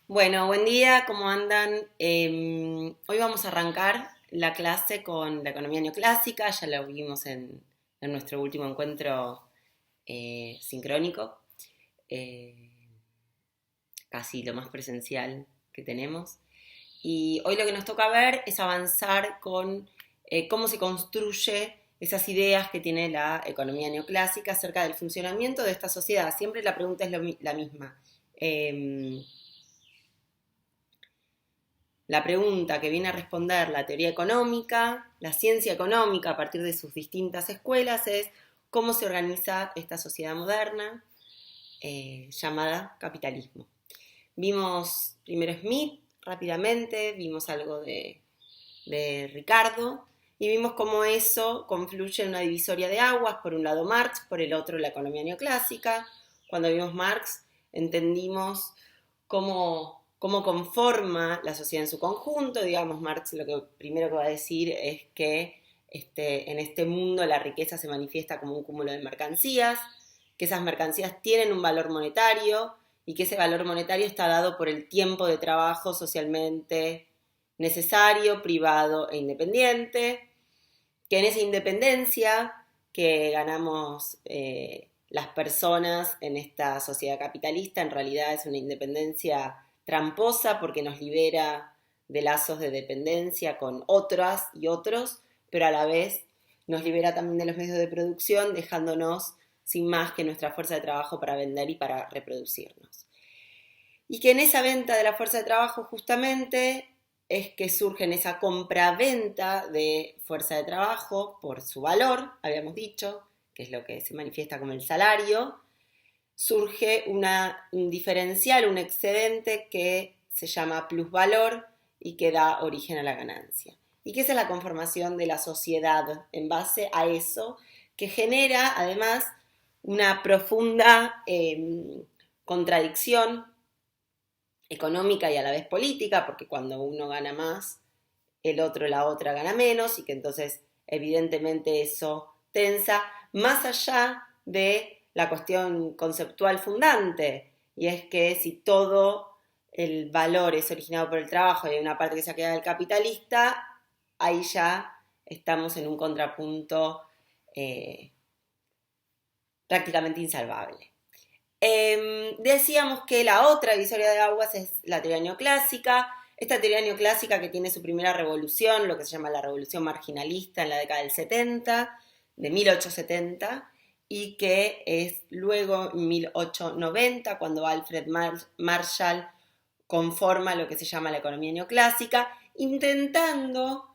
Bueno, buen día, ¿cómo andan? Hoy vamos a arrancar la clase con la economía neoclásica, ya la vimos en nuestro último encuentro sincrónico, eh, casi lo más presencial que tenemos. Y hoy lo que nos toca ver es avanzar con cómo se construye esas ideas que tiene la economía neoclásica acerca del funcionamiento de esta sociedad. Siempre la pregunta es la misma. Eh, La pregunta que viene a responder la teoría económica, la ciencia económica a partir de sus distintas escuelas es cómo se organiza esta sociedad moderna llamada capitalismo. Vimos primero Smith rápidamente, vimos algo de Ricardo y vimos cómo eso confluye en una divisoria de aguas, por un lado Marx, por el otro la economía neoclásica. Cuando vimos Marx entendimos cómo conforma la sociedad en su conjunto. Digamos, Marx lo que primero que va a decir es que en este mundo la riqueza se manifiesta como un cúmulo de mercancías, que esas mercancías tienen un valor monetario y que ese valor monetario está dado por el tiempo de trabajo socialmente necesario, privado e independiente, que en esa independencia que ganamos las personas en esta sociedad capitalista en realidad es una independencia tramposa porque nos libera de lazos de dependencia con otras y otros, pero a la vez nos libera también de los medios de producción, dejándonos sin más que nuestra fuerza de trabajo para vender y para reproducirnos. Y que en esa venta de la fuerza de trabajo justamente es que surge en esa compraventa de fuerza de trabajo por su valor, habíamos dicho, que es lo que se manifiesta como el salario, surge un diferencial, un excedente que se llama plusvalor y que da origen a la ganancia. Y que esa es la conformación de la sociedad en base a eso, que genera además una profunda contradicción económica y a la vez política, porque cuando uno gana más, el otro, la otra gana menos, y que entonces evidentemente eso tensa, más allá de la cuestión conceptual fundante, y es que si todo el valor es originado por el trabajo y hay una parte que se queda del capitalista, ahí ya estamos en un contrapunto eh, prácticamente insalvable. Decíamos que la otra divisoria de aguas es la teoría neoclásica. Esta teoría neoclásica que tiene su primera revolución, lo que se llama la revolución marginalista en la década del 70, de 1870, y que es luego en 1890 cuando Alfred Marshall conforma lo que se llama la economía neoclásica, intentando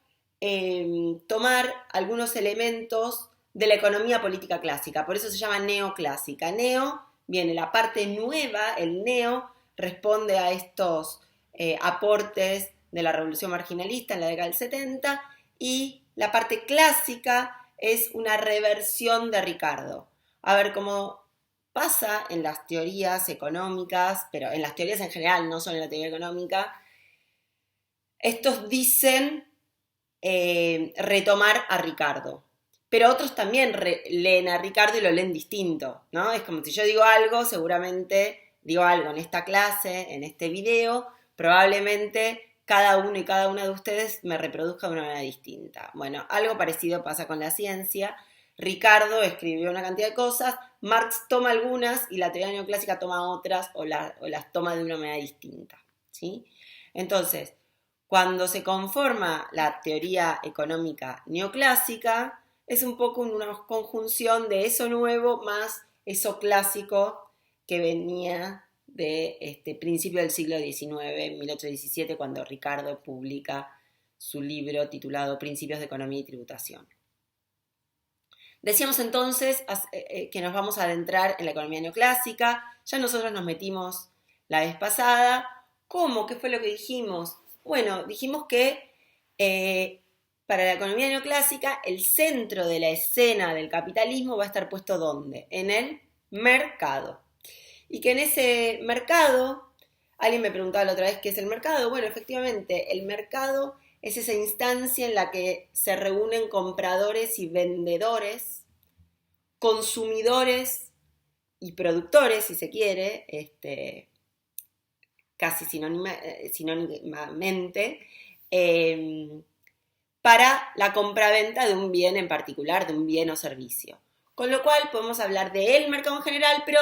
tomar algunos elementos de la economía política clásica. Por eso se llama neoclásica. Neo viene la parte nueva, el neo responde a estos aportes de la revolución marginalista en la década del 70 y la parte clásica es una reversión de Ricardo. A ver cómo pasa en las teorías económicas, pero en las teorías en general, no solo en la teoría económica, estos dicen retomar a Ricardo. Pero otros también leen a Ricardo y lo leen distinto, ¿no? Es como si yo digo algo, seguramente digo algo en esta clase, en este video, probablemente cada uno y cada una de ustedes me reproduzca de una manera distinta. Bueno, algo parecido pasa con la ciencia. Ricardo escribió una cantidad de cosas, Marx toma algunas y la teoría neoclásica toma otras o las toma de una manera distinta, ¿sí? Entonces, cuando se conforma la teoría económica neoclásica, es un poco una conjunción de eso nuevo más eso clásico que venía de principio del siglo XIX, 1817, cuando Ricardo publica su libro titulado Principios de Economía y Tributación. Decíamos entonces que nos vamos a adentrar en la economía neoclásica, ya nosotros nos metimos la vez pasada. ¿Cómo? ¿Qué fue lo que dijimos? Bueno, dijimos que para la economía neoclásica el centro de la escena del capitalismo va a estar puesto ¿dónde? En el mercado. Y que en ese mercado, alguien me preguntaba la otra vez qué es el mercado. Bueno, efectivamente, el mercado es esa instancia en la que se reúnen compradores y vendedores, consumidores y productores, si se quiere, casi sinónimamente, para la compraventa de un bien en particular, de un bien o servicio. Con lo cual podemos hablar del mercado en general, pero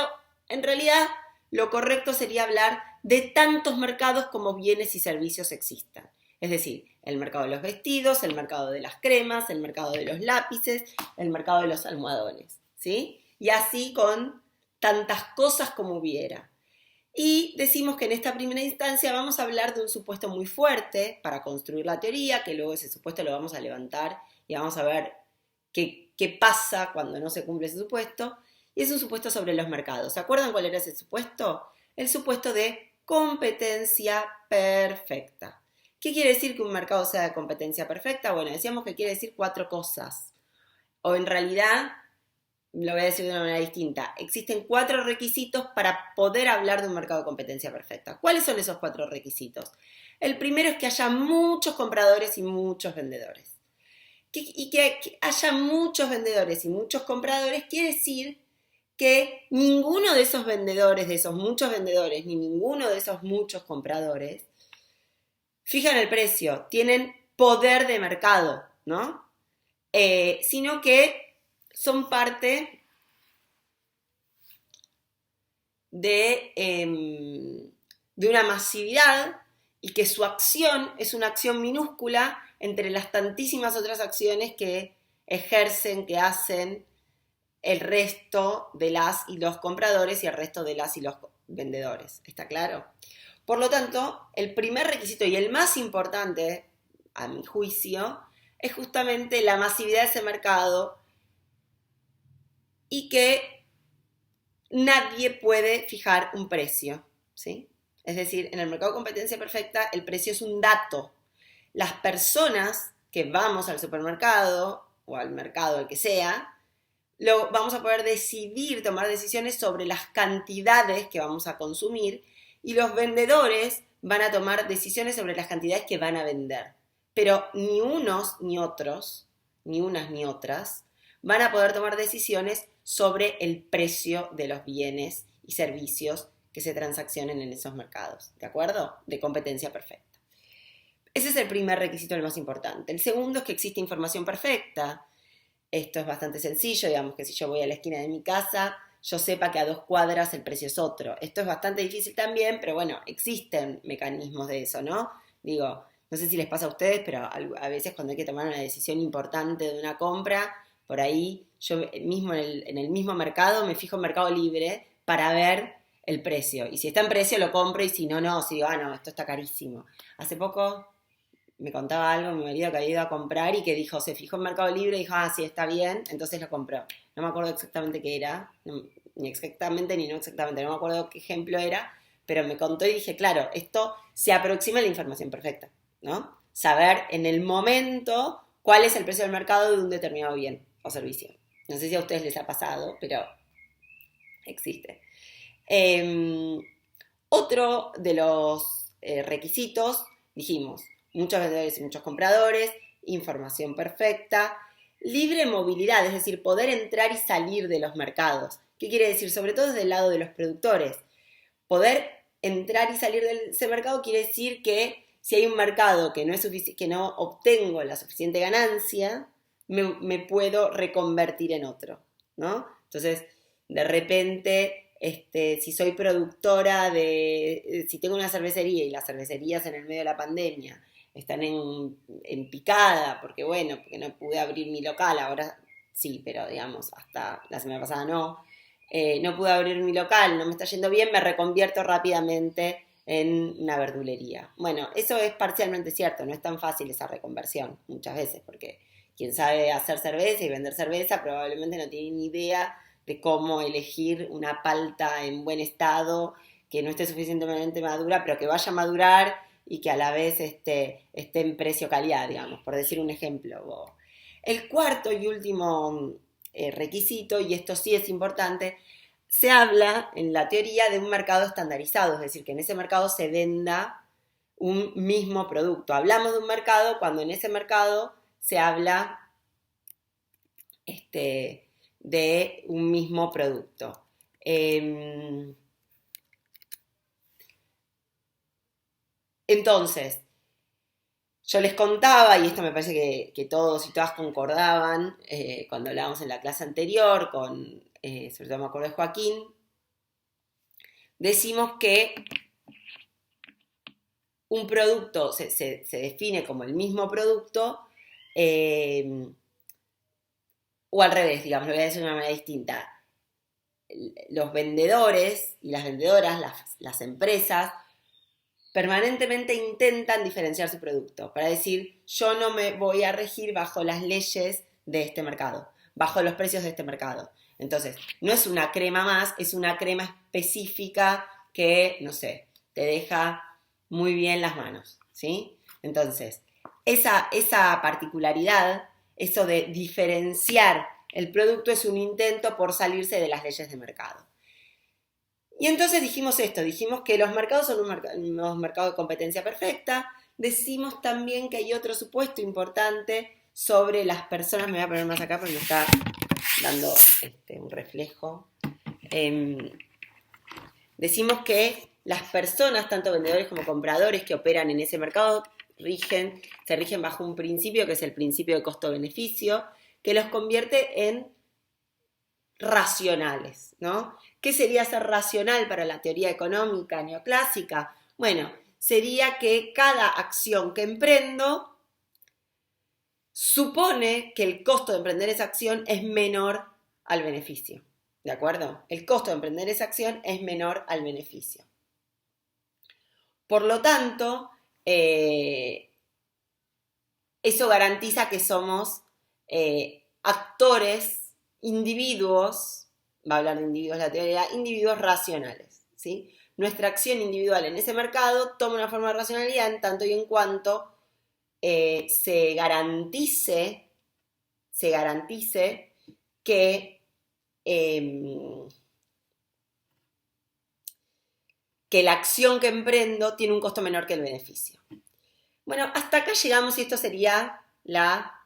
en realidad lo correcto sería hablar de tantos mercados como bienes y servicios existan. Es decir, el mercado de los vestidos, el mercado de las cremas, el mercado de los lápices, el mercado de los almohadones, ¿sí? Y así con tantas cosas como hubiera. Y decimos que en esta primera instancia vamos a hablar de un supuesto muy fuerte para construir la teoría, que luego ese supuesto lo vamos a levantar y vamos a ver qué pasa cuando no se cumple ese supuesto. Y es un supuesto sobre los mercados. ¿Se acuerdan cuál era ese supuesto? El supuesto de competencia perfecta. ¿Qué quiere decir que un mercado sea de competencia perfecta? Bueno, decíamos que quiere decir 4 cosas. O en realidad, lo voy a decir de una manera distinta, existen 4 requisitos para poder hablar de un mercado de competencia perfecta. ¿Cuáles son esos 4 requisitos? El primero es que haya muchos compradores y muchos vendedores. Y que haya muchos vendedores y muchos compradores quiere decir que ninguno de esos vendedores, de esos muchos vendedores, ni ninguno de esos muchos compradores fijan el precio, tienen poder de mercado, ¿no? Sino que son parte de una masividad y que su acción es una acción minúscula entre las tantísimas otras acciones que ejercen, que hacen el resto de las y los compradores y el resto de las y los vendedores. ¿Está claro? Por lo tanto, el primer requisito y el más importante, a mi juicio, es justamente la masividad de ese mercado y que nadie puede fijar un precio, ¿sí? Es decir, en el mercado de competencia perfecta, el precio es un dato. Las personas que vamos al supermercado o al mercado, el que sea, vamos a poder decidir, tomar decisiones sobre las cantidades que vamos a consumir y los vendedores van a tomar decisiones sobre las cantidades que van a vender. Pero ni unos ni otros, ni unas ni otras, van a poder tomar decisiones sobre el precio de los bienes y servicios que se transaccionen en esos mercados, ¿de acuerdo? De competencia perfecta. Ese es el primer requisito, el más importante. El segundo es que existe información perfecta. Esto es bastante sencillo, digamos que si yo voy a la esquina de mi casa, yo sepa que a 2 cuadras el precio es otro. Esto es bastante difícil también, pero bueno, existen mecanismos de eso, ¿no? Digo, no sé si les pasa a ustedes, pero a veces cuando hay que tomar una decisión importante de una compra, por ahí yo mismo en el mismo mercado me fijo en Mercado Libre para ver el precio. Y si está en precio lo compro y si no, no. Si digo, no, esto está carísimo. Hace poco me contaba algo mi marido que había ido a comprar y que dijo, se fijó en Mercado Libre y dijo, sí, está bien, entonces lo compró. No me acuerdo exactamente qué era, ni exactamente ni no exactamente, no me acuerdo qué ejemplo era, pero me contó y dije, claro, esto se aproxima a la información perfecta, ¿no? Saber en el momento cuál es el precio del mercado de un determinado bien o servicio. No sé si a ustedes les ha pasado, pero existe. Otro de los requisitos, dijimos, muchos vendedores y muchos compradores, información perfecta, libre movilidad, es decir, poder entrar y salir de los mercados. ¿Qué quiere decir? Sobre todo desde el lado de los productores. Poder entrar y salir de ese mercado quiere decir que si hay un mercado que no obtengo la suficiente ganancia, me puedo reconvertir en otro, ¿no? Entonces, de repente, si soy productora si tengo una cervecería y las cervecerías en el medio de la pandemia están en picada, porque no pude abrir mi local, ahora sí, pero digamos, hasta la semana pasada no pude abrir mi local, no me está yendo bien, me reconvierto rápidamente en una verdulería. Bueno, eso es parcialmente cierto, no es tan fácil esa reconversión muchas veces, porque quien sabe hacer cerveza y vender cerveza probablemente no tiene ni idea de cómo elegir una palta en buen estado, que no esté suficientemente madura, pero que vaya a madurar y que a la vez esté en precio-calidad, digamos, por decir un ejemplo. El cuarto y último requisito, y esto sí es importante, se habla en la teoría de un mercado estandarizado, es decir, que en ese mercado se venda un mismo producto. Hablamos de un mercado cuando en ese mercado se habla de un mismo producto. Entonces, yo les contaba, y esto me parece que todos y todas concordaban cuando hablábamos en la clase anterior, sobre todo me acuerdo de Joaquín, decimos que un producto se define como el mismo producto, o al revés, digamos, lo voy a decir de una manera distinta. Los vendedores y las vendedoras, las empresas, permanentemente intentan diferenciar su producto para decir, yo no me voy a regir bajo las leyes de este mercado, bajo los precios de este mercado. Entonces, no es una crema más, es una crema específica que, no sé, te deja muy bien las manos, ¿sí? Entonces, esa particularidad, eso de diferenciar el producto es un intento por salirse de las leyes de mercado. Y entonces dijimos esto, dijimos que los mercados son unos mercados de competencia perfecta, decimos también que hay otro supuesto importante sobre las personas, me voy a poner más acá porque me está dando un reflejo. Decimos que las personas, tanto vendedores como compradores que operan en ese mercado, se rigen bajo un principio que es el principio de costo-beneficio, que los convierte en racionales, ¿no? ¿Qué sería ser racional para la teoría económica neoclásica? Bueno, sería que cada acción que emprendo supone que el costo de emprender esa acción es menor al beneficio, ¿de acuerdo? El costo de emprender esa acción es menor al beneficio. Por lo tanto, eso garantiza que somos actores, individuos, va a hablar de individuos la teoría, individuos racionales, ¿sí? Nuestra acción individual en ese mercado toma una forma de racionalidad en tanto y en cuanto se garantice que la acción que emprendo tiene un costo menor que el beneficio. Bueno, hasta acá llegamos y esto sería la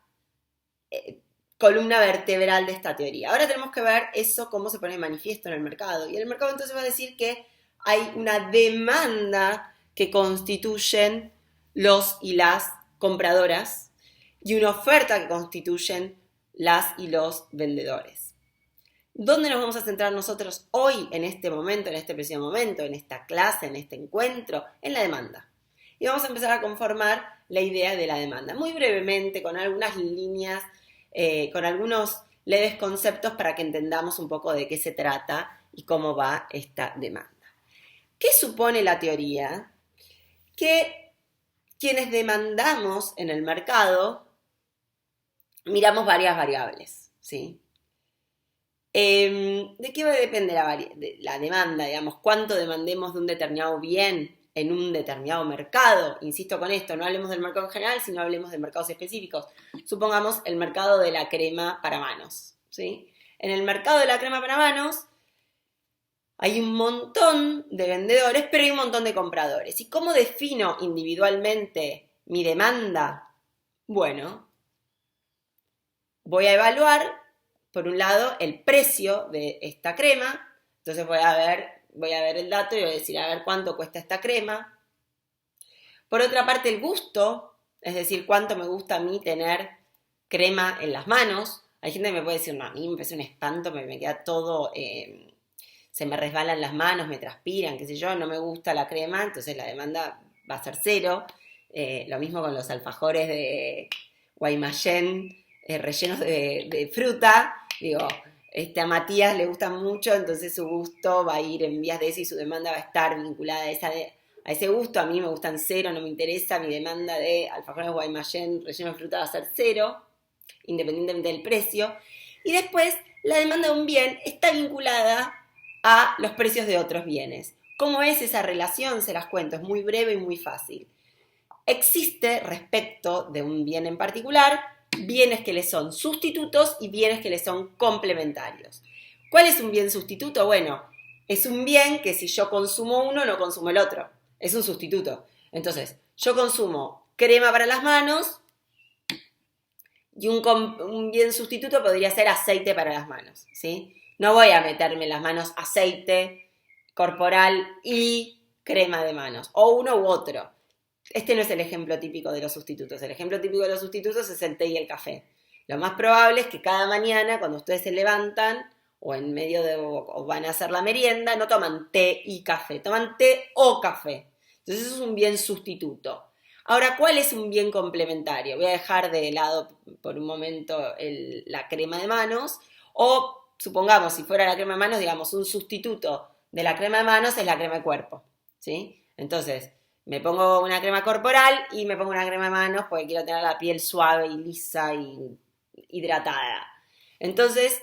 columna vertebral de esta teoría. Ahora tenemos que ver eso cómo se pone de manifiesto en el mercado. Y el mercado entonces va a decir que hay una demanda que constituyen los y las compradoras y una oferta que constituyen las y los vendedores. ¿Dónde nos vamos a centrar nosotros hoy, en este momento, en este preciso momento, en esta clase, en este encuentro? En la demanda. Y vamos a empezar a conformar la idea de la demanda. Muy brevemente, con algunas líneas, con algunos leves conceptos para que entendamos un poco de qué se trata y cómo va esta demanda. ¿Qué supone la teoría? Que quienes demandamos en el mercado miramos varias variables, ¿sí? ¿De qué va a depender la demanda? Digamos, ¿cuánto demandemos de un determinado bien en un determinado mercado? Insisto con esto, no hablemos del mercado en general, sino hablemos de mercados específicos. Supongamos el mercado de la crema para manos, ¿sí? En el mercado de la crema para manos hay un montón de vendedores, pero hay un montón de compradores. ¿Y cómo defino individualmente mi demanda? Bueno, voy a evaluar, por un lado, el precio de esta crema. Entonces voy a ver el dato y voy a decir, a ver cuánto cuesta esta crema. Por otra parte, el gusto, es decir, cuánto me gusta a mí tener crema en las manos. Hay gente que me puede decir, no, a mí me parece un espanto, me queda todo, se me resbalan las manos, me transpiran, qué sé yo, no me gusta la crema, entonces la demanda va a ser cero. Lo mismo con los alfajores de Guaymallén, rellenos de fruta. Digo, a Matías le gusta mucho, entonces su gusto va a ir en vías de eso y su demanda va a estar vinculada a ese gusto. A mí me gustan cero, no me interesa, mi demanda de alfajores Guaymallén relleno de fruta va a ser cero, independientemente del precio. Y después, la demanda de un bien está vinculada a los precios de otros bienes. ¿Cómo es esa relación? Se las cuento, es muy breve y muy fácil. Existe respecto de un bien en particular bienes que le son sustitutos y bienes que le son complementarios. ¿Cuál es un bien sustituto? Bueno, es un bien que si yo consumo uno, no consumo el otro. Es un sustituto. Entonces, yo consumo crema para las manos y un bien sustituto podría ser aceite para las manos, ¿sí? No voy a meterme en las manos aceite corporal y crema de manos, o uno u otro. Este no es el ejemplo típico de los sustitutos. El ejemplo típico de los sustitutos es el té y el café. Lo más probable es que cada mañana, cuando ustedes se levantan, o en medio de, o van a hacer la merienda, no toman té y café, toman té o café. Entonces eso es un bien sustituto. Ahora, ¿cuál es un bien complementario? Voy a dejar de lado por un momento la crema de manos, o supongamos, si fuera la crema de manos, digamos, un sustituto de la crema de manos es la crema de cuerpo, ¿sí? Entonces, me pongo una crema corporal y me pongo una crema de manos porque quiero tener la piel suave y lisa y hidratada. Entonces,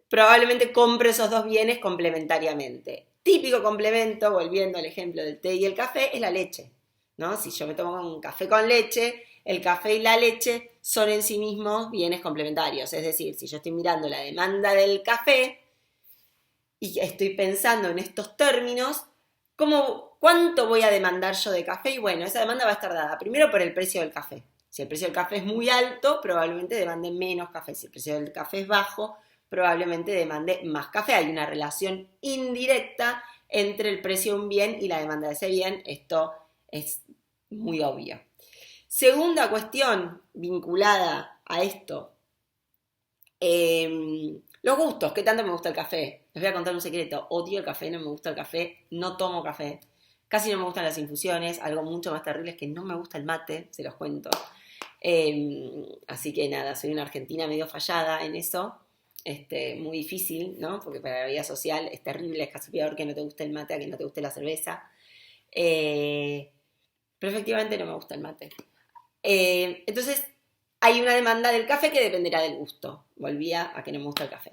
probablemente compro esos dos bienes complementariamente. Típico complemento, volviendo al ejemplo del té y el café, es la leche, ¿no? Si yo me tomo un café con leche, el café y la leche son en sí mismos bienes complementarios. Es decir, si yo estoy mirando la demanda del café y estoy pensando en estos términos, ¿cuánto voy a demandar yo de café? Y bueno, esa demanda va a estar dada primero por el precio del café. Si el precio del café es muy alto, probablemente demande menos café. Si el precio del café es bajo, probablemente demande más café. Hay una relación indirecta entre el precio de un bien y la demanda de ese bien. Esto es muy obvio. Segunda cuestión vinculada a esto. Los gustos. ¿Qué tanto me gusta el café? Les voy a contar un secreto. Odio el café, no me gusta el café, no tomo café. Casi no me gustan las infusiones. Algo mucho más terrible es que no me gusta el mate, se los cuento. Así que nada, soy una argentina medio fallada en eso. Muy difícil, ¿no? Porque para la vida social es terrible, es casi peor que no te guste el mate a que no te guste la cerveza. Pero efectivamente no me gusta el mate. Entonces, hay una demanda del café que dependerá del gusto. Volvía a que no me gusta el café.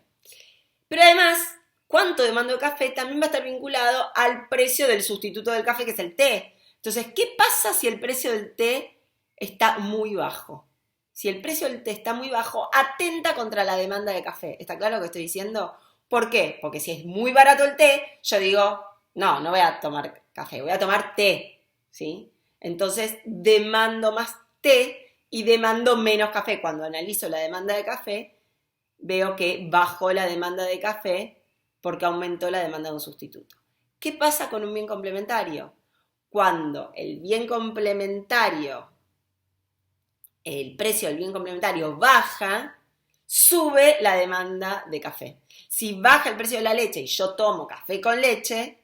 Pero además, cuánto demando de café también va a estar vinculado al precio del sustituto del café, que es el té. Entonces, ¿qué pasa si el precio del té está muy bajo? Si el precio del té está muy bajo, atenta contra la demanda de café. ¿Está claro lo que estoy diciendo? ¿Por qué? Porque si es muy barato el té, yo digo, no voy a tomar café, voy a tomar té, ¿sí? Entonces, demando más té y demando menos café. Cuando analizo la demanda de café, veo que bajó la demanda de café porque aumentó la demanda de un sustituto. ¿Qué pasa con un bien complementario? Cuando el bien complementario, el precio del bien complementario baja, sube la demanda de café. Si baja el precio de la leche y yo tomo café con leche,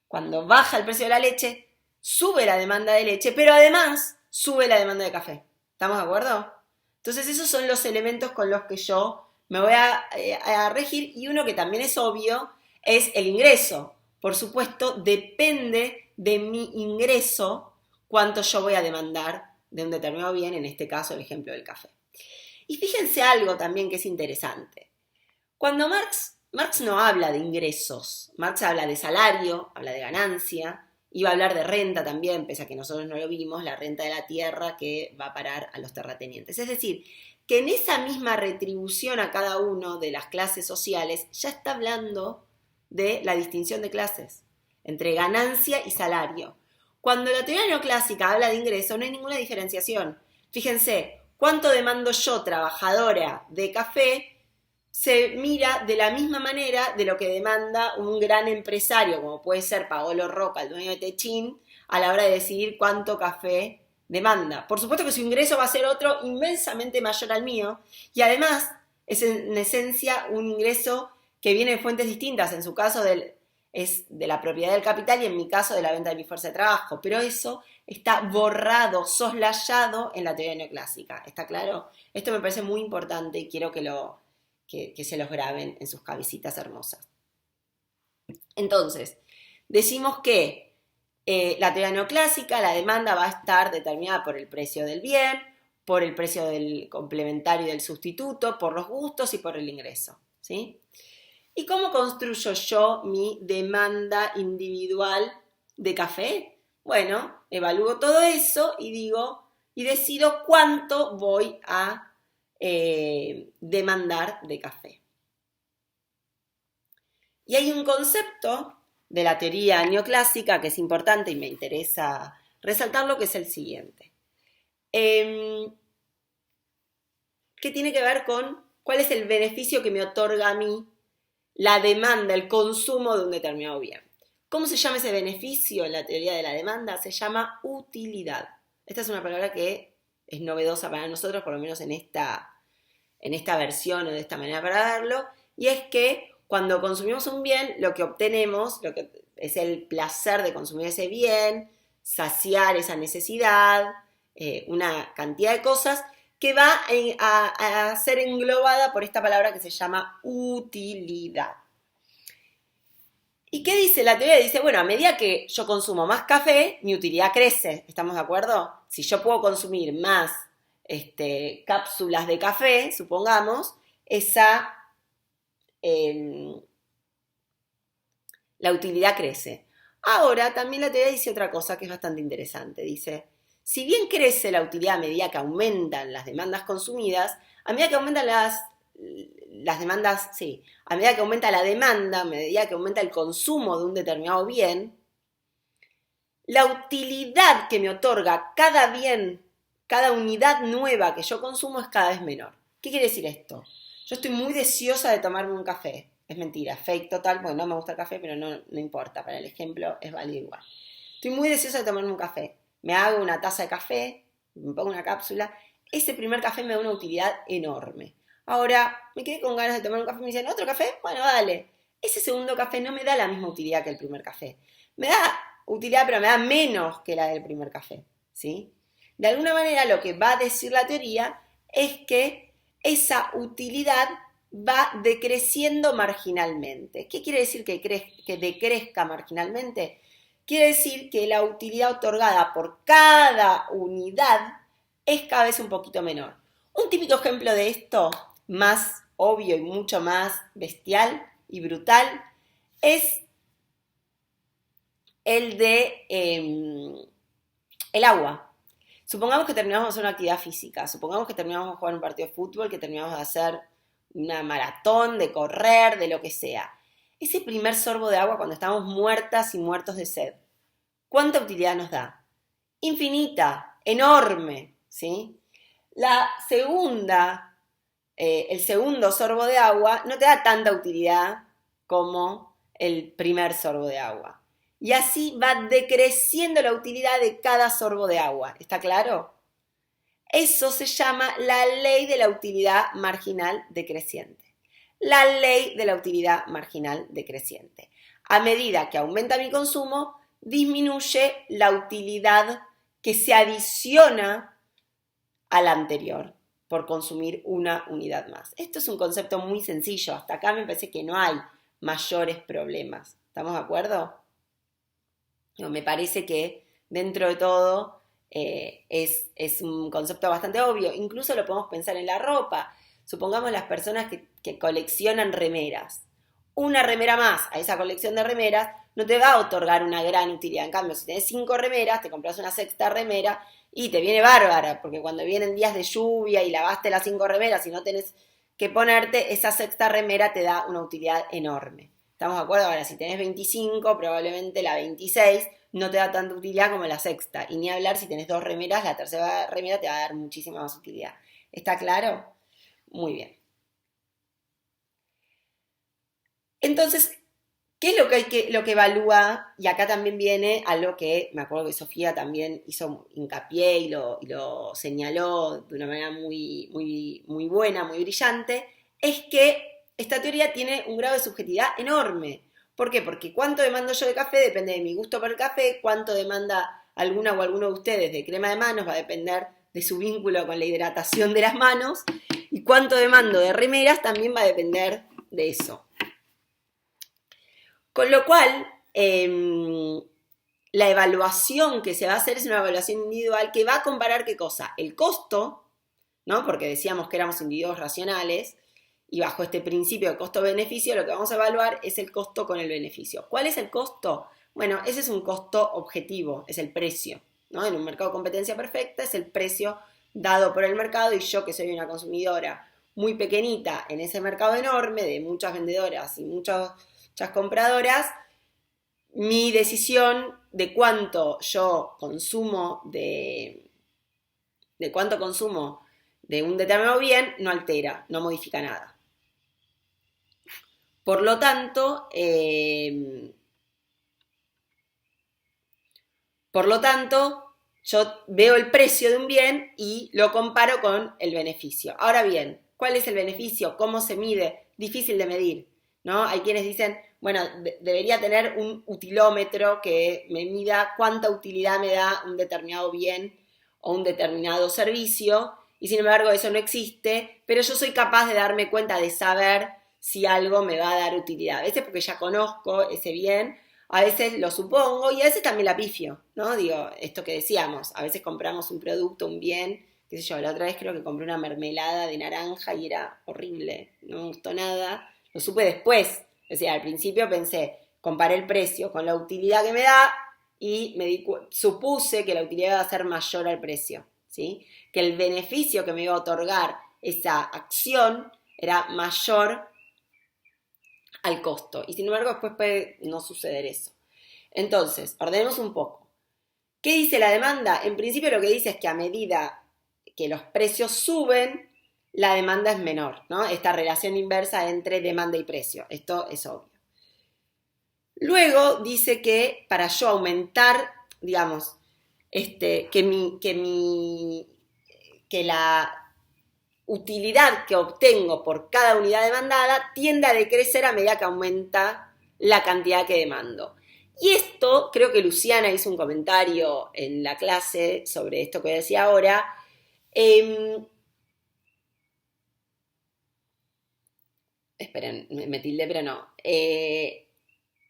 cuando baja el precio de la leche, sube la demanda de leche, pero además sube la demanda de café. ¿Estamos de acuerdo? Entonces esos son los elementos con los que yo me voy a regir, y uno que también es obvio es el ingreso. Por supuesto, depende de mi ingreso cuánto yo voy a demandar de un determinado bien, en este caso el ejemplo del café. Y fíjense algo también que es interesante. Cuando Marx no habla de ingresos, Marx habla de salario, habla de ganancia, iba a hablar de renta también, pese a que nosotros no lo vimos, la renta de la tierra que va a parar a los terratenientes. Es decir, que en esa misma retribución a cada uno de las clases sociales ya está hablando de la distinción de clases entre ganancia y salario. Cuando la teoría neoclásica habla de ingreso, no hay ninguna diferenciación. Fíjense, ¿cuánto demando yo, trabajadora de café? Se mira de la misma manera de lo que demanda un gran empresario, como puede ser Paolo Roca, el dueño de Techin, a la hora de decidir cuánto café demanda. Por supuesto que su ingreso va a ser otro inmensamente mayor al mío, y además es en esencia un ingreso que viene de fuentes distintas. En su caso es de la propiedad del capital y en mi caso de la venta de mi fuerza de trabajo, pero eso está borrado, soslayado en la teoría neoclásica. ¿Está claro? Esto me parece muy importante y quiero que se los graben en sus cabecitas hermosas. Entonces, decimos que la teoría neoclásica, la demanda va a estar determinada por el precio del bien, por el precio del complementario y del sustituto, por los gustos y por el ingreso, ¿sí? ¿Y cómo construyo yo mi demanda individual de café? Bueno, evalúo todo eso y decido cuánto voy a demandar de café. Y hay un concepto de la teoría neoclásica que es importante y me interesa resaltarlo, que es el siguiente. Que tiene que ver con cuál es el beneficio que me otorga a mí la demanda, el consumo de un determinado bien. ¿Cómo se llama ese beneficio en la teoría de la demanda? Se llama utilidad. Esta es una palabra que es novedosa para nosotros, por lo menos en esta versión o de esta manera para verlo, y es que cuando consumimos un bien, lo que obtenemos, lo que es el placer de consumir ese bien, saciar esa necesidad, una cantidad de cosas que va a ser englobada por esta palabra que se llama utilidad. ¿Y qué dice la teoría? Dice, bueno, a medida que yo consumo más café, mi utilidad crece. ¿Estamos de acuerdo? Si yo puedo consumir más cápsulas de café, supongamos, la utilidad crece. Ahora, también la teoría dice otra cosa que es bastante interesante. Dice, si bien crece la utilidad a medida que aumentan las demandas consumidas, a medida que aumentan las demandas, sí, a medida que aumenta la demanda, a medida que aumenta el consumo de un determinado bien, la utilidad que me otorga cada bien, cada unidad nueva que yo consumo es cada vez menor. ¿Qué quiere decir esto? Yo estoy muy deseosa de tomarme un café. Es mentira, fake total, porque no me gusta el café, pero no importa, para el ejemplo es válido igual. Estoy muy deseosa de tomarme un café. Me hago una taza de café, me pongo una cápsula. Ese primer café me da una utilidad enorme. Ahora, me quedé con ganas de tomar un café y me dicen, ¿otro café? Bueno, dale. Ese segundo café no me da la misma utilidad que el primer café. Me da utilidad, pero me da menos que la del primer café, ¿sí? De alguna manera, lo que va a decir la teoría es que esa utilidad va decreciendo marginalmente. ¿Qué quiere decir que decrezca marginalmente? Quiere decir que la utilidad otorgada por cada unidad es cada vez un poquito menor. Un típico ejemplo de esto, más obvio y mucho más bestial y brutal, es el de el agua. Supongamos que terminamos de hacer una actividad física, supongamos que terminamos de jugar un partido de fútbol, que terminamos de hacer una maratón, de correr, de lo que sea. Ese primer sorbo de agua cuando estamos muertas y muertos de sed, ¿cuánta utilidad nos da? Infinita, enorme, ¿sí? El segundo sorbo de agua no te da tanta utilidad como el primer sorbo de agua. Y así va decreciendo la utilidad de cada sorbo de agua. ¿Está claro? Eso se llama la ley de la utilidad marginal decreciente. La ley de la utilidad marginal decreciente. A medida que aumenta mi consumo, disminuye la utilidad que se adiciona a la anterior por consumir una unidad más. Esto es un concepto muy sencillo. Hasta acá me parece que no hay mayores problemas. ¿Estamos de acuerdo? Me parece que dentro de todo es un concepto bastante obvio. Incluso lo podemos pensar en la ropa. Supongamos las personas que coleccionan remeras. Una remera más a esa colección de remeras no te va a otorgar una gran utilidad. En cambio, si tenés 5 remeras, te compras una sexta remera y te viene bárbara, porque cuando vienen días de lluvia y lavaste las 5 remeras y no tenés que ponerte, esa sexta remera te da una utilidad enorme. ¿Estamos de acuerdo? Ahora, si tenés 25, probablemente la 26 no te da tanta utilidad como la sexta. Y ni hablar, si tenés 2 remeras, la tercera remera te va a dar muchísima más utilidad. ¿Está claro? Muy bien. Entonces, ¿qué es lo que evalúa? Y acá también viene algo que me acuerdo que Sofía también hizo hincapié y lo señaló de una manera muy, muy, muy buena, muy brillante, es que esta teoría tiene un grado de subjetividad enorme. ¿Por qué? Porque cuánto demando yo de café depende de mi gusto por el café, cuánto demanda alguna o alguno de ustedes de crema de manos va a depender de su vínculo con la hidratación de las manos, y cuánto demando de remeras también va a depender de eso. Con lo cual, la evaluación que se va a hacer es una evaluación individual que va a comparar ¿qué cosa? El costo, ¿no? Porque decíamos que éramos individuos racionales, y bajo este principio de costo-beneficio lo que vamos a evaluar es el costo con el beneficio. ¿Cuál es el costo? Bueno, ese es un costo objetivo, es el precio, ¿no? En un mercado de competencia perfecta es el precio dado por el mercado, y yo, que soy una consumidora muy pequeñita en ese mercado enorme de muchas vendedoras y muchas compradoras, mi decisión de cuánto yo consumo de cuánto consumo de un determinado bien no altera, no modifica nada. Por lo tanto, yo veo el precio de un bien y lo comparo con el beneficio. Ahora bien, ¿cuál es el beneficio? ¿Cómo se mide? Difícil de medir, ¿no? Hay quienes dicen, bueno, debería tener un utilómetro que me mida cuánta utilidad me da un determinado bien o un determinado servicio, y sin embargo eso no existe, pero yo soy capaz de darme cuenta, de saber si algo me va a dar utilidad. A veces porque ya conozco ese bien, a veces lo supongo y a veces también la pifio, ¿no? Digo, esto que decíamos, a veces compramos un producto, un bien, qué sé yo, la otra vez creo que compré una mermelada de naranja y era horrible, no me gustó nada, lo supe después, o sea, al principio pensé, comparé el precio con la utilidad que me da y supuse que la utilidad iba a ser mayor al precio, ¿sí? Que el beneficio que me iba a otorgar esa acción era mayor al costo. Y sin embargo, después puede no suceder eso. Entonces, ordenemos un poco. ¿Qué dice la demanda? En principio lo que dice es que a medida que los precios suben, la demanda es menor, ¿no? Esta relación inversa entre demanda y precio. Esto es obvio. Luego dice que para yo aumentar, digamos, que la utilidad que obtengo por cada unidad demandada tiende a decrecer a medida que aumenta la cantidad que demando. Y esto, creo que Luciana hizo un comentario en la clase sobre esto que decía ahora. Esperen, me tildé, pero no.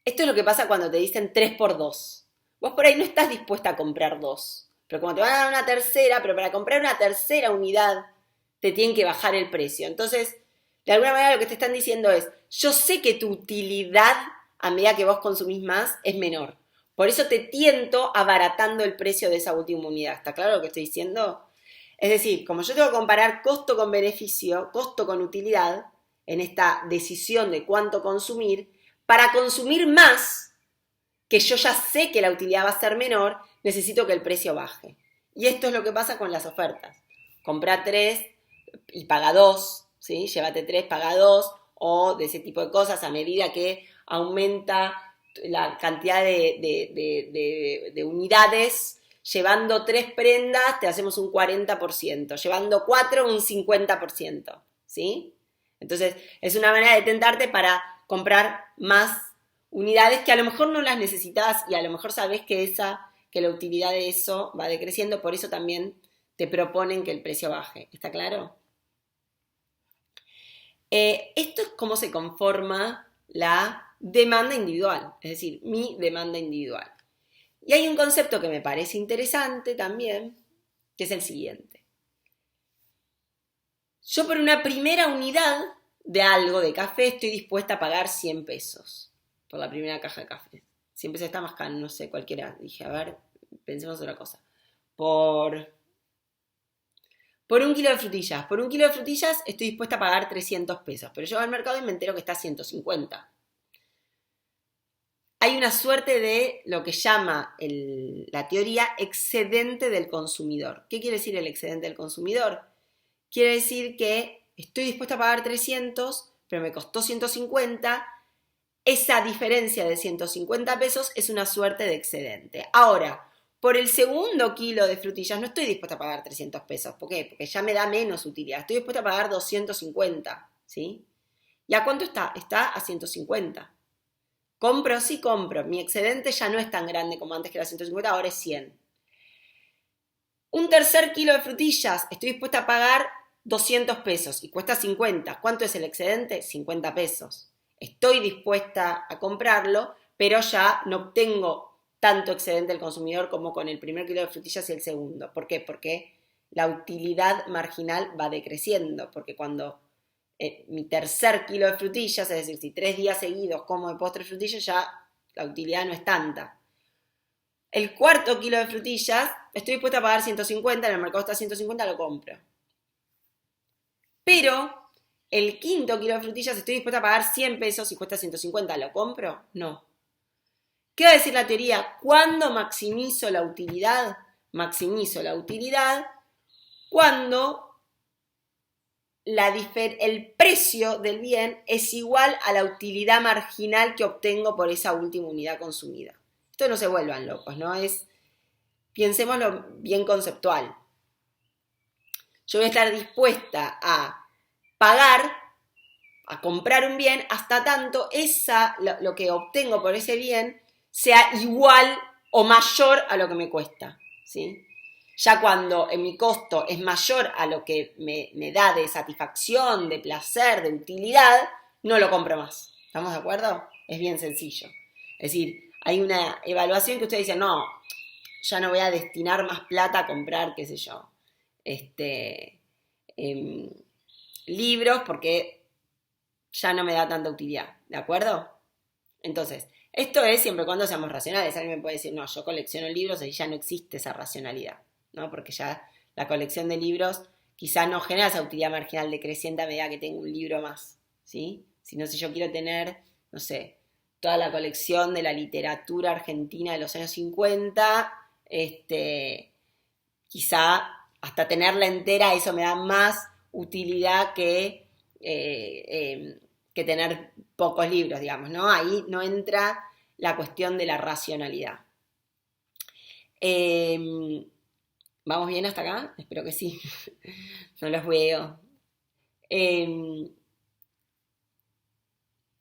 Esto es lo que pasa cuando te dicen 3 por 2. Vos por ahí no estás dispuesta a comprar 2, pero como te van a dar una tercera, pero para comprar una tercera unidad te tienen que bajar el precio. Entonces, de alguna manera lo que te están diciendo es, yo sé que tu utilidad a medida que vos consumís más es menor. Por eso te tiento abaratando el precio de esa última unidad. ¿Está claro lo que estoy diciendo? Es decir, como yo tengo que comparar costo con beneficio, costo con utilidad, en esta decisión de cuánto consumir, para consumir más, que yo ya sé que la utilidad va a ser menor, necesito que el precio baje. Y esto es lo que pasa con las ofertas. Comprá 3 y paga 2, ¿sí? Llévate 3, paga 2, o de ese tipo de cosas a medida que aumenta la cantidad de unidades. Llevando 3 prendas te hacemos un 40%, llevando 4 un 50%, ¿sí? Entonces es una manera de tentarte para comprar más unidades que a lo mejor no las necesitas y a lo mejor sabes que la utilidad de eso va decreciendo, por eso también te proponen que el precio baje. ¿Está claro? Esto es cómo se conforma la demanda individual, es decir, mi demanda individual. Y hay un concepto que me parece interesante también, que es el siguiente. Yo por una primera unidad de algo, de café, estoy dispuesta a pagar 100 pesos por la primera caja de café. 100 pesos está más caro, no sé, cualquiera. Dije, a ver, pensemos otra cosa. Por un kilo de frutillas. Por un kilo de frutillas estoy dispuesta a pagar 300 pesos. Pero yo voy al mercado y me entero que está a 150. Hay una suerte de lo que llama la teoría excedente del consumidor. ¿Qué quiere decir el excedente del consumidor? Quiere decir que estoy dispuesta a pagar 300, pero me costó 150. Esa diferencia de 150 pesos es una suerte de excedente. Ahora, por el segundo kilo de frutillas no estoy dispuesta a pagar 300 pesos. ¿Por qué? Porque ya me da menos utilidad. Estoy dispuesta a pagar 250, ¿sí? ¿Y a cuánto está? Está a 150. ¿Compro? Sí, compro. Mi excedente ya no es tan grande como antes, que era 150, ahora es 100. Un tercer kilo de frutillas, estoy dispuesta a pagar 200 pesos y cuesta 50. ¿Cuánto es el excedente? 50 pesos. Estoy dispuesta a comprarlo, pero ya no obtengo tanto excedente del consumidor como con el primer kilo de frutillas y el segundo. ¿Por qué? Porque la utilidad marginal va decreciendo, porque cuando mi tercer kilo de frutillas, es decir, si 3 días seguidos como de postre frutillas, ya la utilidad no es tanta. El cuarto kilo de frutillas, estoy dispuesta a pagar 150, en el mercado está 150, lo compro. Pero el quinto kilo de frutillas, estoy dispuesta a pagar 100 pesos y cuesta 150, ¿lo compro? No. ¿Qué va a decir la teoría? ¿Cuándo maximizo la utilidad? Maximizo la utilidad cuando el precio del bien es igual a la utilidad marginal que obtengo por esa última unidad consumida. Esto no se vuelvan locos, ¿no? Pensémoslo bien conceptual. Yo voy a estar dispuesta a pagar, a comprar un bien, hasta tanto lo que obtengo por ese bien sea igual o mayor a lo que me cuesta, ¿sí? Ya cuando mi costo es mayor a lo que me da de satisfacción, de placer, de utilidad, no lo compro más. ¿Estamos de acuerdo? Es bien sencillo. Es decir, hay una evaluación que ustedes dicen, no, ya no voy a destinar más plata a comprar, qué sé yo, libros porque ya no me da tanta utilidad, ¿de acuerdo? Entonces, esto es siempre y cuando seamos racionales. Alguien me puede decir, no, yo colecciono libros y ya no existe esa racionalidad, ¿no? Porque ya la colección de libros quizás no genera esa utilidad marginal decreciente a medida que tengo un libro más, ¿sí? Sino si yo quiero tener, no sé, toda la colección de la literatura argentina de los años 50, quizá hasta tenerla entera eso me da más utilidad que tener pocos libros, digamos, ¿no? Ahí no entra la cuestión de la racionalidad. ¿Vamos bien hasta acá? Espero que sí. No los veo. Tuve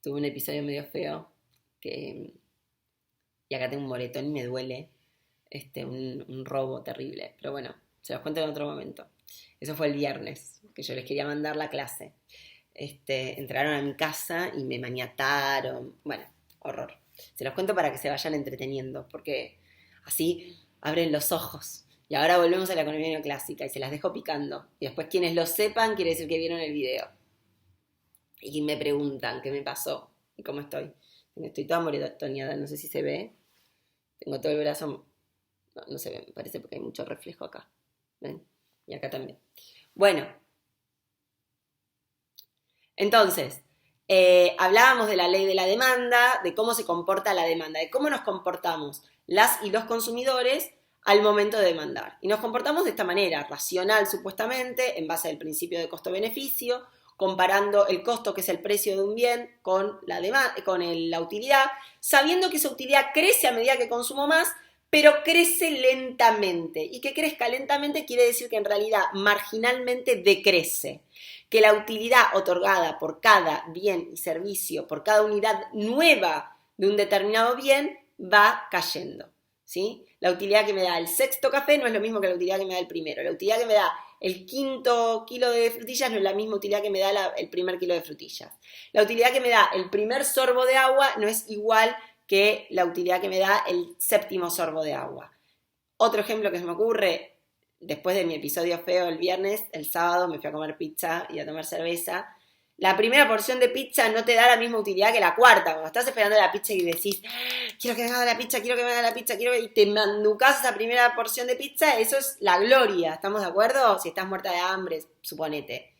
un episodio medio feo y acá tengo un moretón y me duele. Un robo terrible. Pero bueno, se los cuento en otro momento. Eso fue el viernes, que yo les quería mandar la clase. Entraron a mi casa y me maniataron. Bueno, horror. Se los cuento para que se vayan entreteniendo, porque así abren los ojos. Y ahora volvemos a la economía neoclásica y se las dejo picando. Y después quienes lo sepan quiere decir que vieron el video. Y me preguntan qué me pasó y cómo estoy. Estoy toda moretoneada, no sé si se ve. Tengo todo el brazo... No se ve, me parece porque hay mucho reflejo acá. ¿Ven? Y acá también. Bueno. Entonces, hablábamos de la ley de la demanda, de cómo se comporta la demanda, de cómo nos comportamos las y los consumidores al momento de demandar. Y nos comportamos de esta manera, racional supuestamente, en base al principio de costo-beneficio, comparando el costo, que es el precio de un bien, con la utilidad, sabiendo que esa utilidad crece a medida que consumo más, pero crece lentamente. Y que crezca lentamente quiere decir que en realidad marginalmente decrece. Que la utilidad otorgada por cada bien y servicio, por cada unidad nueva de un determinado bien, va cayendo, ¿sí? La utilidad que me da el sexto café no es lo mismo que la utilidad que me da el primero. La utilidad que me da el quinto kilo de frutillas no es la misma utilidad que me da el primer kilo de frutillas. La utilidad que me da el primer sorbo de agua no es igual que la utilidad que me da el séptimo sorbo de agua. Otro ejemplo que se me ocurre, después de mi episodio feo el viernes, el sábado me fui a comer pizza y a tomar cerveza. La primera porción de pizza no te da la misma utilidad que la cuarta. Cuando estás esperando la pizza y decís, quiero que me haga la pizza, quiero que me haga la pizza, y te manducás esa primera porción de pizza, eso es la gloria. ¿Estamos de acuerdo? Si estás muerta de hambre, suponete,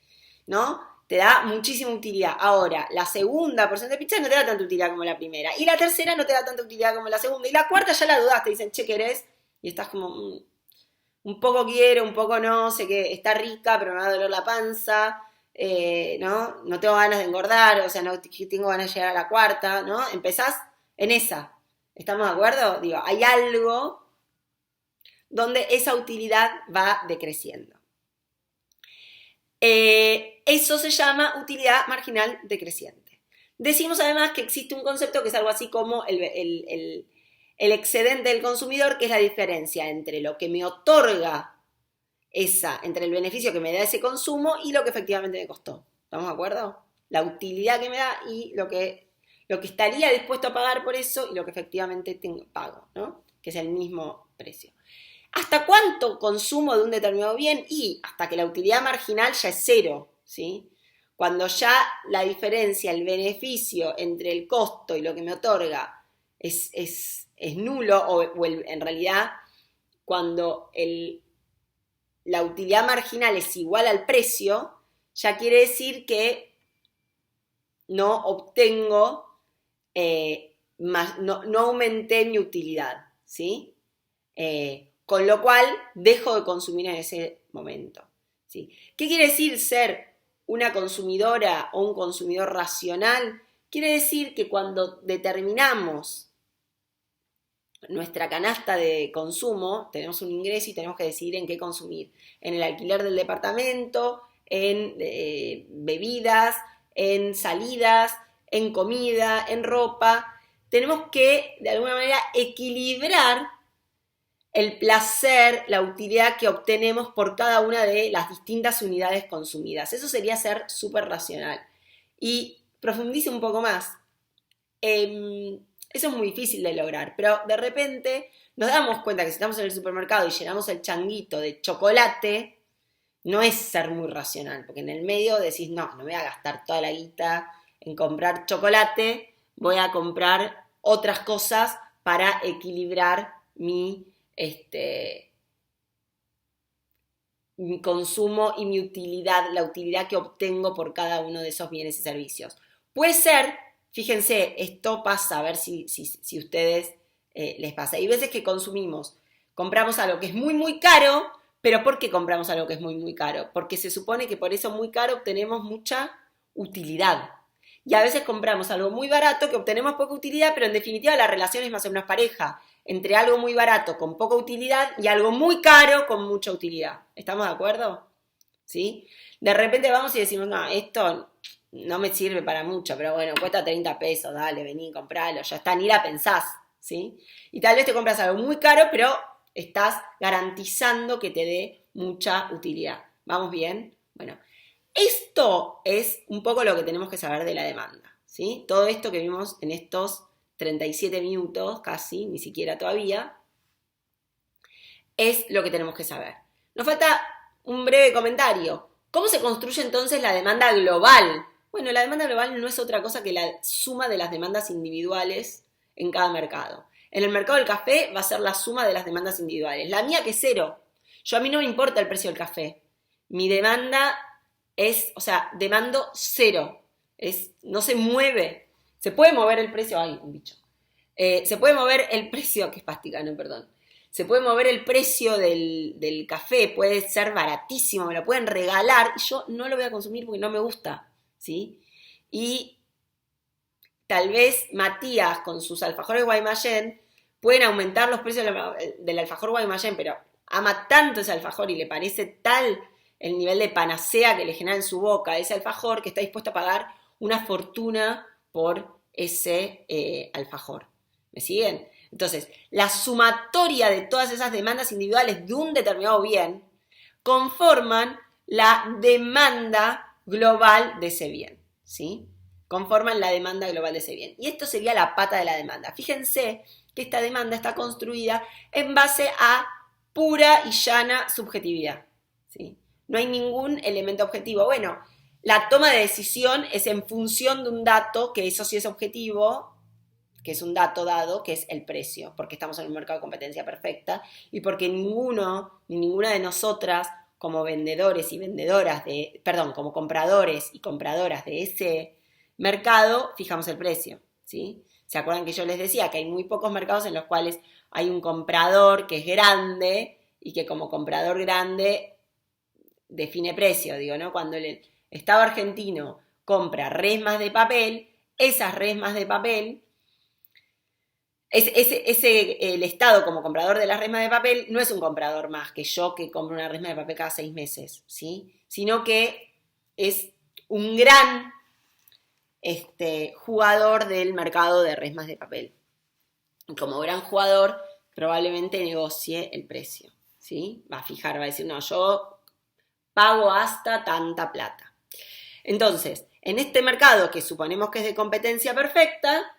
¿no? Te da muchísima utilidad. Ahora, la segunda porción de pizza no te da tanta utilidad como la primera. Y la tercera no te da tanta utilidad como la segunda. Y la cuarta ya la dudaste, te dicen, che, ¿querés? Y estás como, un poco quiero, un poco no, sé que está rica, pero me va a doler la panza, ¿no? No tengo ganas de engordar, o sea, no tengo ganas de llegar a la cuarta, ¿no? Empezás en esa. ¿Estamos de acuerdo? Digo, hay algo donde esa utilidad va decreciendo. Eso se llama utilidad marginal decreciente. Decimos además que existe un concepto que es algo así como el excedente del consumidor, que es la diferencia entre lo que me otorga entre el beneficio que me da ese consumo y lo que efectivamente me costó. ¿Estamos de acuerdo? La utilidad que me da y lo que estaría dispuesto a pagar por eso y lo que efectivamente pago, ¿no? Que es el mismo precio. ¿Hasta cuánto consumo de un determinado bien? Y hasta que la utilidad marginal ya es cero, ¿sí? Cuando ya la diferencia, el beneficio entre el costo y lo que me otorga es nulo, en realidad cuando la utilidad marginal es igual al precio, ya quiere decir que no obtengo, no aumenté mi utilidad, ¿sí? Con lo cual dejo de consumir en ese momento, ¿sí? ¿Qué quiere decir ser una consumidora o un consumidor racional? Quiere decir que cuando determinamos nuestra canasta de consumo, tenemos un ingreso y tenemos que decidir en qué consumir. En el alquiler del departamento, en bebidas, en salidas, en comida, en ropa. Tenemos que, de alguna manera, equilibrar el placer, la utilidad que obtenemos por cada una de las distintas unidades consumidas. Eso sería ser súper racional. Y profundice un poco más. Eso es muy difícil de lograr, pero de repente nos damos cuenta que si estamos en el supermercado y llenamos el changuito de chocolate, no es ser muy racional, porque en el medio decís, no voy a gastar toda la guita en comprar chocolate, voy a comprar otras cosas para equilibrar mi consumo y mi utilidad, la utilidad que obtengo por cada uno de esos bienes y servicios. Puede ser, fíjense, esto pasa, a ver si ustedes les pasa. Hay veces que compramos algo que es muy, muy caro, pero ¿por qué compramos algo que es muy, muy caro? Porque se supone que por eso muy caro obtenemos mucha utilidad. Y a veces compramos algo muy barato que obtenemos poca utilidad, pero en definitiva la relación es más o menos pareja entre algo muy barato con poca utilidad y algo muy caro con mucha utilidad. ¿Estamos de acuerdo? ¿Sí? De repente vamos y decimos, no, esto no me sirve para mucho, pero bueno, cuesta 30 pesos, dale, vení, compralo, ya está, ni la pensás, ¿sí? Y tal vez te compras algo muy caro, pero estás garantizando que te dé mucha utilidad. ¿Vamos bien? Bueno, esto es un poco lo que tenemos que saber de la demanda, ¿sí? Todo esto que vimos en estos 37 minutos, casi, ni siquiera todavía, es lo que tenemos que saber. Nos falta un breve comentario. ¿Cómo se construye entonces la demanda global? Bueno, la demanda global no es otra cosa que la suma de las demandas individuales en cada mercado. En el mercado del café va a ser la suma de las demandas individuales. La mía que es cero. A mí no me importa el precio del café. Mi demanda es, demando cero. No se mueve. Se puede mover el precio, ay, un bicho. Se puede mover el precio, que es pasticano, perdón. Se puede mover el precio del café, puede ser baratísimo, me lo pueden regalar y yo no lo voy a consumir porque no me gusta, ¿sí? Y tal vez Matías con sus alfajores Guaymallén pueden aumentar los precios del alfajor Guaymallén, pero ama tanto ese alfajor y le parece tal el nivel de panacea que le genera en su boca ese alfajor que está dispuesto a pagar una fortuna por ese alfajor. ¿Me siguen? Entonces, la sumatoria de todas esas demandas individuales de un determinado bien conforman la demanda global de ese bien, ¿sí? Conforman la demanda global de ese bien. Y esto sería la pata de la demanda. Fíjense que esta demanda está construida en base a pura y llana subjetividad, ¿sí? No hay ningún elemento objetivo. Bueno, la toma de decisión es en función de un dato, que eso sí es objetivo, que es un dato dado, que es el precio, porque estamos en un mercado de competencia perfecta y porque ninguno ni ninguna de nosotras como vendedores y vendedoras como compradores y compradoras de ese mercado, fijamos el precio, ¿sí? ¿Se acuerdan que yo les decía que hay muy pocos mercados en los cuales hay un comprador que es grande y que como comprador grande define precio, digo, ¿no? Cuando el Estado argentino compra resmas de papel, esas resmas de papel el Estado como comprador de las resmas de papel no es un comprador más que yo que compro una resma de papel cada 6 meses, ¿sí? Sino que es un gran jugador del mercado de resmas de papel. Y como gran jugador probablemente negocie el precio, ¿sí? Va a fijar, va a decir, no, yo pago hasta tanta plata. Entonces, en este mercado que suponemos que es de competencia perfecta,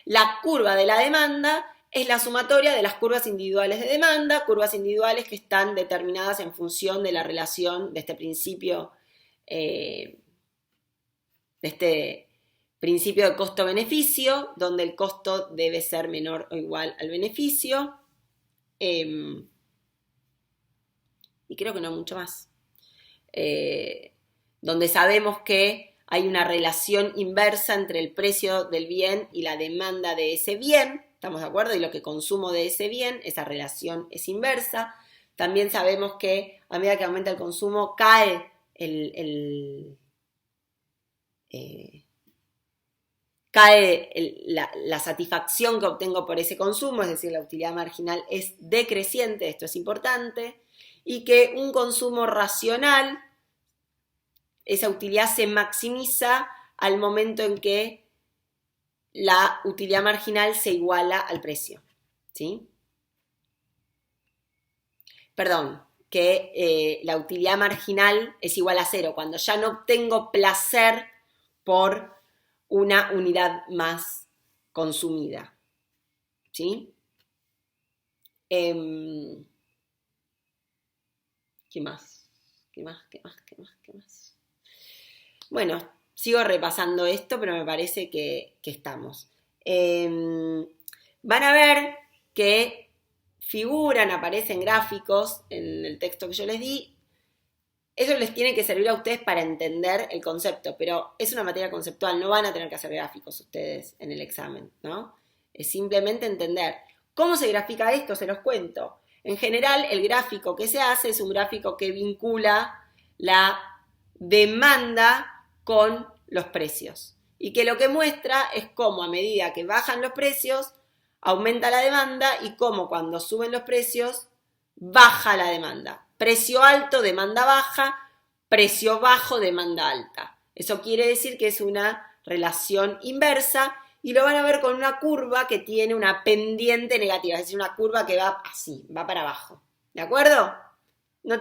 la curva de la demanda es la sumatoria de las curvas individuales de demanda, curvas individuales que están determinadas en función de la relación de este principio, de costo-beneficio, donde el costo debe ser menor o igual al beneficio. Y creo que no mucho más. Donde sabemos que hay una relación inversa entre el precio del bien y la demanda de ese bien, ¿estamos de acuerdo? Y lo que consumo de ese bien, esa relación es inversa. También sabemos que a medida que aumenta el consumo, cae cae la satisfacción que obtengo por ese consumo, es decir, la utilidad marginal es decreciente, esto es importante, y que un consumo racional, esa utilidad se maximiza al momento en que la utilidad marginal se iguala al precio, ¿sí? Perdón, que la utilidad marginal es igual a cero, cuando ya no obtengo placer por una unidad más consumida, ¿sí? ¿Qué más? ¿Qué más? ¿Qué más? ¿Qué más? ¿Qué más? Bueno, sigo repasando esto, pero me parece que estamos. Van a ver que figuran, aparecen gráficos en el texto que yo les di. Eso les tiene que servir a ustedes para entender el concepto, pero es una materia conceptual, no van a tener que hacer gráficos ustedes en el examen, ¿no? Es simplemente entender. ¿Cómo se grafica esto? Se los cuento. En general, el gráfico que se hace es un gráfico que vincula la demanda con los precios y que lo que muestra es cómo a medida que bajan los precios aumenta la demanda y cómo cuando suben los precios baja la demanda. Precio alto, demanda baja, precio bajo, demanda alta. Eso quiere decir que es una relación inversa y lo van a ver con una curva que tiene una pendiente negativa, es decir, una curva que va así, va para abajo. ¿De acuerdo? No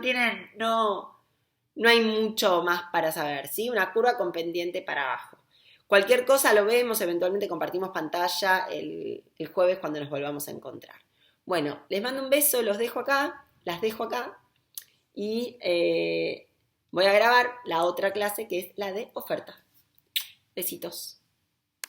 hay mucho más para saber, ¿sí? Una curva con pendiente para abajo. Cualquier cosa lo vemos, eventualmente compartimos pantalla el jueves cuando nos volvamos a encontrar. Bueno, les mando un beso, las dejo acá y voy a grabar la otra clase que es la de oferta. Besitos.